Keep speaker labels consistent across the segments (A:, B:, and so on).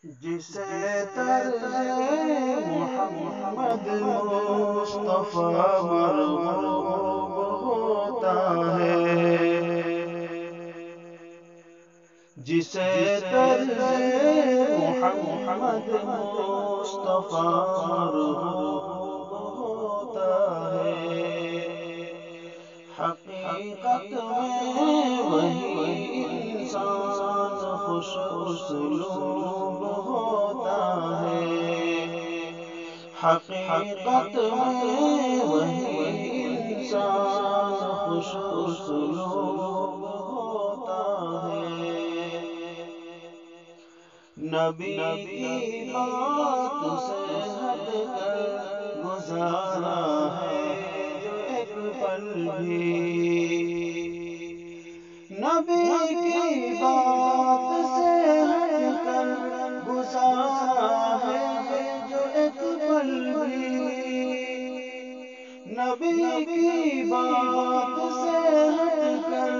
A: جسے طرز محمد مصطفیٰ مرغوب ہوتا ہے، جسے طرز محمد مصطفیٰ مرغوب ہوتا ہے، حقیقت میں وہی انسان خوش اسلوب ہوتا ہے، حقیقت میں وہی انسان خوش اسلوب ہوتا ہے۔ نبی کی بات سے ہٹ کر گزارا ہے جو ایک پل بھی، نبی کی بات سے ہٹ کر گزارا ہے جو ایک پل بھی، نبی کی بات سے ہٹ کر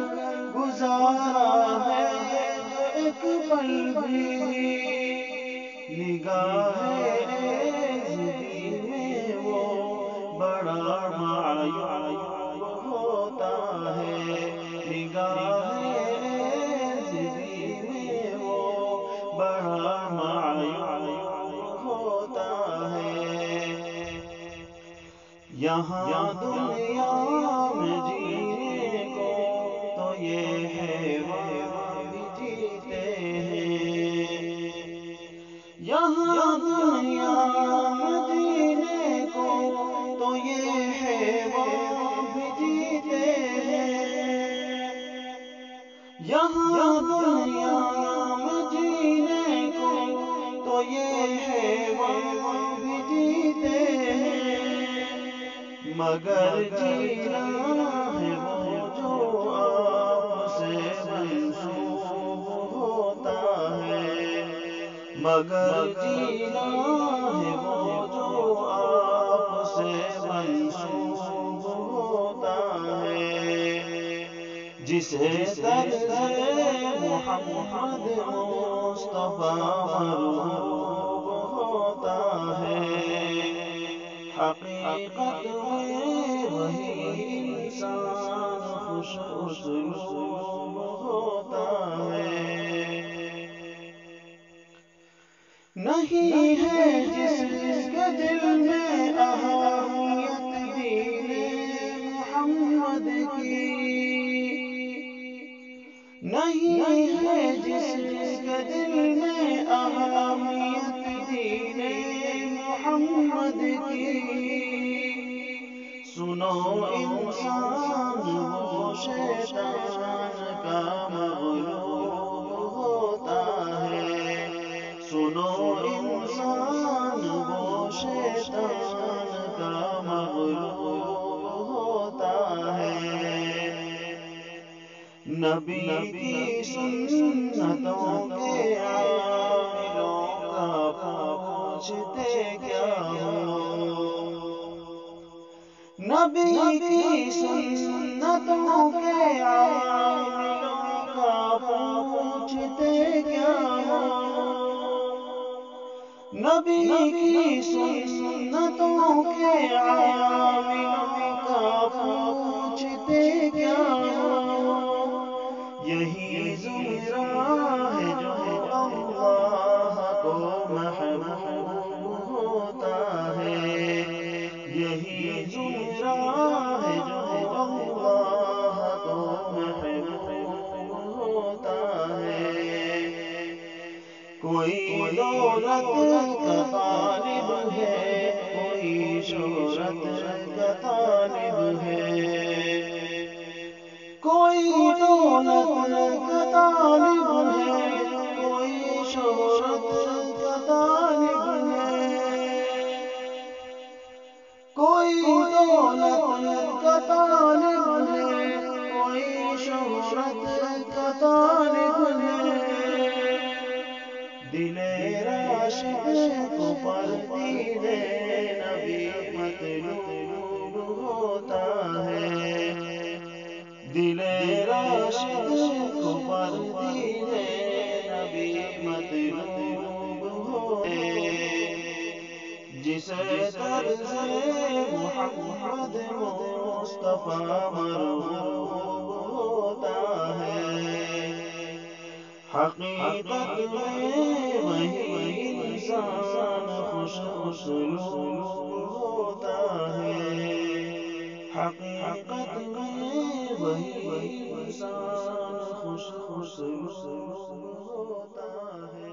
A: گزارا ہے جو ایک پل بھی، نگاہ عزتی میں وہ بڑا معیوب ہوتا ہے، نگاہ عزتی میں وہ بڑا معیوب ہوتا ہے۔ یہاں دنیا میں جینے کو تو یہ حیوان بھی جیتے ہیں، یہاں دنیا میں جینے کو تو یہ حیوان بھی جیتے ہیں، یہاں دنیا میں جینے کو تو یہ حیوان بھی جیتے ہیں، مگر جینا ہے وہ جو آپ سے منسوب ہوتا ہے، مگر جینا ہے وہ جو آپ سے منسوب ہوتا ہے، جسے طرز محمد مصطفیٰ مرغوب ہوتا ہے، حقیقت میں وہی انسان خوش اسلوب ہوتا ہے۔ نہیں ہے جس کے دل میں اہمیت دین محمد کی، نہیں ہے جس کے دل میں اہمیت دین محمد کی، سنو انسان وہ شیطان کا مغلوب ہوتا ہے، سنو انسان وہ شیطان کا مغلوب ہوتا ہے، نبی کی سنتوں کے عاملوں کا پوچھتے کیا ہو، نبی کی سنتوں کے عاملوں کا پوچھتے کیا ہو، نبی کی سنتوں کے عاملوں کا پوچھتے کیا ہو، یہی زمرہ ہے جو اللہ کو محبوب ہوتا ہے، یہی زمرہ ہے جو اللہ کو محبوب ہوتا ہے، کوئی دولت کا طالب ہے، کوئی شہرت کا طالب ہے، کوئی دولت کا طالب ہے، کوئی شہرت کا طالب ہے، کوئی دولت کا طالب ہے، کوئی شہرت کا طالب ہے، دل راشد کو پر دین نبی مطلوب ہوتا ہے، دل راشد کو پر دین نبی مطلوب جسے طرز محمد مصطفیٰ مرغوب ہوتا ہے، حقیقت میں وہی انسان خوش اسلوب ہوتا ہے، حقیقت میں وہی انسان خوش اسلوب ہوتا ہے۔